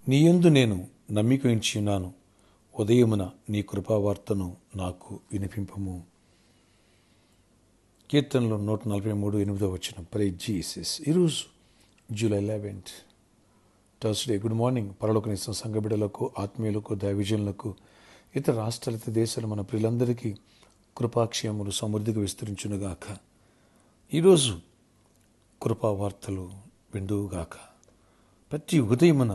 నీయందు నేను నమ్మిక ఉంచి ఉన్నాను. ఉదయమున నీ కృపావార్తను నాకు వినిపింపము. కీర్తనలో 143:8 ప్రైజ్ జీసస్. ఈరోజు జూలై 11 థర్స్డే. Good morning. పరలోకనిస్తున్న సంఘ బిడ్డలకు, ఆత్మీయులకు, దైవజనులకు, ఇతర రాష్ట్రాల, ఇతర దేశాలు మన ప్రియులందరికీ కృపాక్షేమములు సమృద్ధిగా విస్తరించునుగాక. ఈరోజు కృపావార్తలు విందువుగాక. ప్రతి ఉదయమున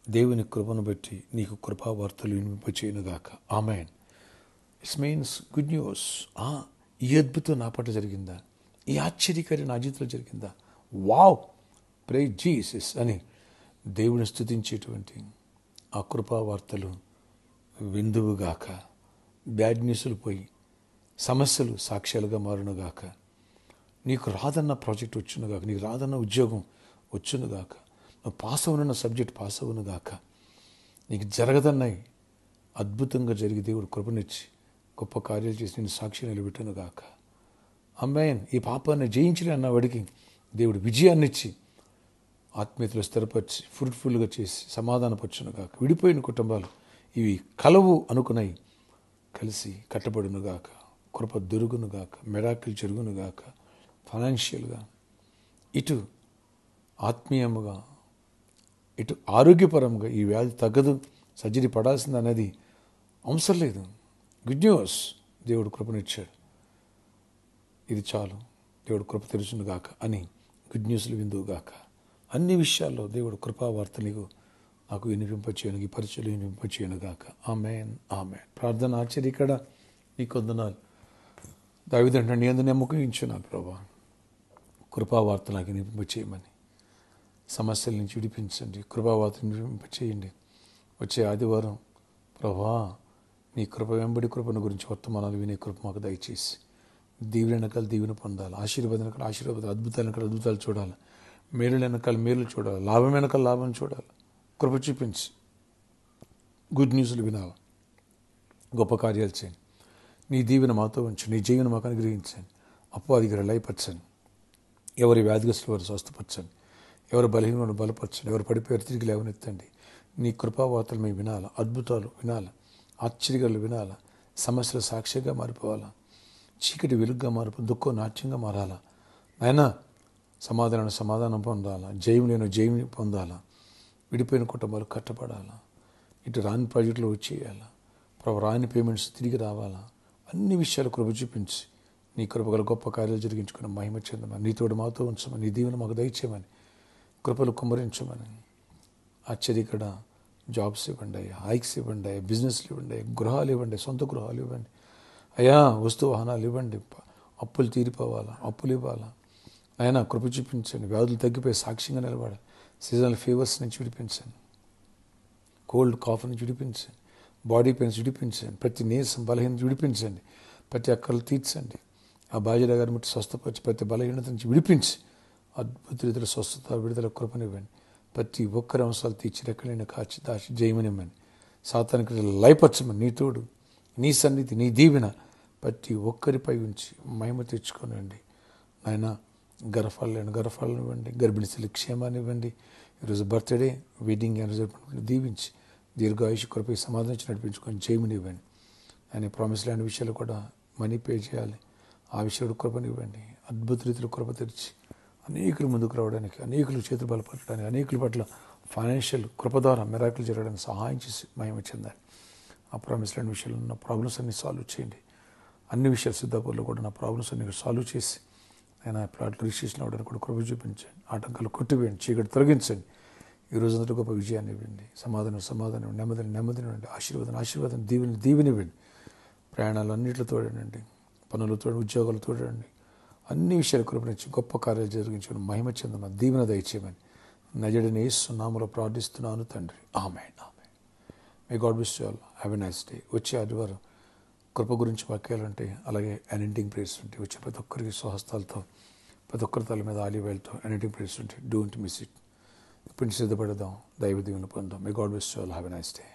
దేవుని కృపను బట్టి నీకు కృపావార్తలు వినిపింపచేయునుగాక. ఆమెన్. It's means good news. ఈ అద్భుతం నా పట్ల జరిగిందా? ఈ ఆశ్చర్యకార్యం నా జీవితంలో జరిగిందా? వావ్, ప్రైజ్ జీసస్ అని దేవుని స్తుతించేటువంటి ఆ కృపావార్తలు విందువుగాక. బ్యాడ్ న్యూస్లు పోయి సమస్యలు సాక్ష్యాలుగా మారునుగాక. నీకు రాదన్న ప్రాజెక్ట్ వచ్చునుగాక. నీకు రాదన్న ఉద్యోగం వచ్చునుగాక. నువ్వు పాస్ అవునున్న సబ్జెక్ట్ పాస్ అవునుగాక. నీకు జరగదన్నాయి అద్భుతంగా జరిగి దేవుడు కృపనిచ్చి గొప్ప కార్యాలు చేసి నేను సాక్షి నిలబెట్టునుగాక. అమ్మాయిన్, ఈ పాపాన్ని జయించలే అన్న వాడికి దేవుడు విజయాన్ని ఇచ్చి ఆత్మీయతలు స్థిరపరిచి ఫ్రూట్ఫుల్గా చేసి సమాధానపరచునుగాక. విడిపోయిన కుటుంబాలు ఇవి కలవు అనుకున్నాయి కలిసి కట్టబడునుగాక. కృప దొరుగునుగాక. మిరాకిల్ జరుగునుగాక. ఫైనాన్షియల్గా, ఇటు ఆత్మీయముగా, ఇటు ఆరోగ్యపరంగా ఈ వ్యాధి తగ్గదు, సర్జరీ పడాల్సింది అనేది అవసరం లేదు. Good news. దేవుడు కృపనిచ్చాడు. ఇది చాలు. దేవుడు కృప తెరుచునుగాక అని గుడ్ న్యూస్లు విందువుగాక. అన్ని విషయాల్లో దేవుడు కృపావార్త నాకు వినిపింపచేయను, ఈ పరిచయలు వినిపింపచేయనుగాక. Amen, amen. ప్రార్థన ఆశ్చర్య ఇక్కడ నీ కొందనాలు దావీదంటే నీ అందరినీ నమ్మకించున్నాను ప్రభా. కృపావార్త నాకు వినిపింపచేయమని, సమస్యల నుంచి విడిపించండి, కృపావార్తను వినిపింపచేయండి. వచ్చే ఆదివారం ప్రభా నీ కృప వెంబడి కృపను గురించి వర్తమానాలు వినే కృప మాకు దయచేసి దీవెన వెనకాల దీవెన పొందాలి, ఆశీర్వాదం వెనకాల ఆశీర్వాదాలు, అద్భుతాలు వెనకాల అద్భుతాలు చూడాలి, మేలు వెనకాల మేలు చూడాలి, లాభం వెనకాల లాభం చూడాలి. కృప చూపించి గుడ్ న్యూస్లు వినాలి, గొప్ప కార్యాలు చేయండి. నీ దీవెన మాతో ఉంచండి, నీ జీవన మాకు అనుగ్రహించండి. అపవాదికి లయపరచండి. ఎవరి వ్యాధిగ్రస్తులు వారు స్వస్థపరచండి, ఎవరు బలహీనను బలపరచండి, ఎవరు పడిపోయారు తిరిగి లేవనెత్తండి. నీ కృపావార్తలు మేము వినాలా, అద్భుతాలు వినాలా, ఆశ్చర్యాలు వినాలా, సమస్యలు సాక్ష్యంగా మారిపోవాలా, చీకటి వెలుగుగా మారిపో, దుఃఖం నాట్యంగా మారాలా. అయినా సమాధానం పొందాలా, జయం లేని జయం పొందాలా, విడిపోయిన కుటుంబాలు కట్టబడాలా, ఇటు రాని ప్రాజెక్టులు వచ్చేయాలా, రాని పేమెంట్స్ తిరిగి రావాలా. అన్ని విషయాలు కృప చూపించి నీ కృపగల గొప్ప కార్యాలు జరిగించుకుని మహిమ చెందమని, నీతోడు మాతో ఉంచమని, నీ దీవెన మాకు దయచేయమని, కృపలు కుమ్మరించమని. ఆశ్చర్యకర జాబ్స్ ఇవ్వండి అయ్యా, హైక్స్ ఇవ్వండి అయ్యా, బిజినెస్లు ఇవ్వండి అయ్యా, గృహాలు ఇవ్వండి, సొంత గృహాలు ఇవ్వండి అయ్యా, వస్తు వాహనాలు ఇవ్వండి, అప్పులు తీరిపోవాలా, అప్పులు ఇవ్వాలా. అయినా కృప చూపించండి, వ్యాధులు తగ్గిపోయి సాక్ష్యంగా నిలబడాలి. సీజనల్ ఫీవర్స్ నుంచి విడిపించండి, కోల్డ్ కాఫ్ నుంచి విడిపించండి, బాడీ పెయిన్స్ విడిపించండి, ప్రతి నీరసం బలహీనత విడిపించండి, ప్రతి అక్కలు తీర్చండి. ఆ బాధ్యత గారి ముట్టి స్వస్థపరిచి ప్రతి బలహీనత నుంచి విడిపించి అద్భుత రీతిలో స్వస్థత విడుదల కృపనివ్వండి. ప్రతి ఒక్కరి అంశాలు తీర్చి రెక్కలైన కాచి దాచి జయమనివ్వండి. సాతానికి లయపరచమని, నీ తోడు, నీ సన్నిధి, నీ దీవెన ప్రతి ఒక్కరిపై ఉంచి మహిమ తెచ్చుకోనండి. నాయన గర్భఫలాలను ఇవ్వండి, గర్భిణీ స్త్రీల క్షేమాన్ని ఇవ్వండి. ఈరోజు బర్త్డే, వెడ్డింగ్ యానివర్సరీ దీవించి దీర్ఘాయుష్ కృపై సమాధానం నడిపించుకొని జయమని ఇవ్వండి. ఆయన ప్రామిస్ లాంటి విషయాలు కూడా మనీ పే చేయాలి, ఆ విషయాలు కృపనివ్వండి. అద్భుత రీతిలో కృప తెరిచి అనేకులు ముందుకు రావడానికి, అనేకులు చేతులు బలపడటానికి, అనేకుల పట్ల ఫైనాన్షియల్ కృప ద్వారా మిరాకిల్ జరగడానికి సహాయం చేసి మహిమ చెందాలి. ఆ ప్రామిస్ లాంటి విషయాలు ఉన్న ప్రాబ్లమ్స్ అన్ని సాల్వ్ చేయండి. అన్ని విషయాలు సిద్ధాపూర్లో కూడా నా ప్రాబ్లమ్స్ అన్ని సాల్వ్ చేసి ఆయన ప్లాట్లు రిజిస్ట్రేషన్ అవ్వడానికి కూడా కృప చూపించండి. ఆటంకాలు కొట్టివేయండి, చీకటి తొలగించండి. ఈ రోజంతా గొప్ప విజయాన్ని ఇవ్వండి. సమాధానం నెమ్మదినివ్వండి. ఆశీర్వాదం దీవెనివ్వండి. ప్రయాణాలు అన్నింటిలో తోడండి, పనులతో ఉద్యోగాలు తోడండి. అన్ని విషయాలు కృపనిచ్చి గొప్ప కార్యాలు జరిగించుకుని మహిమ చెందమ దీవెన దయచేయమని నజరేయుడైన యేసు నామములో ప్రార్థిస్తున్నాను తండ్రి. ఆమేన్, ఆమేన్. May God bless you all. Have a nice day. వచ్చే ఆదివారం కృప గురించి వాక్యాలుంటాయి, అలాగే అనాయింటింగ్ ప్రేయర్స్ ఉంటాయి. వచ్చే ప్రతి ఒక్కరికి స్వహస్తాలతో, ప్రతి ఒక్కరి తల మీద ఆలివ్ ఆయిల్తో అనాయింటింగ్ ప్రేయర్స్ ఉంటాయి. Don't miss it. ఇప్పుడు సిద్ధపడదాం, దైవ దీవెన పొందాం. May God bless you all. Have a nice day.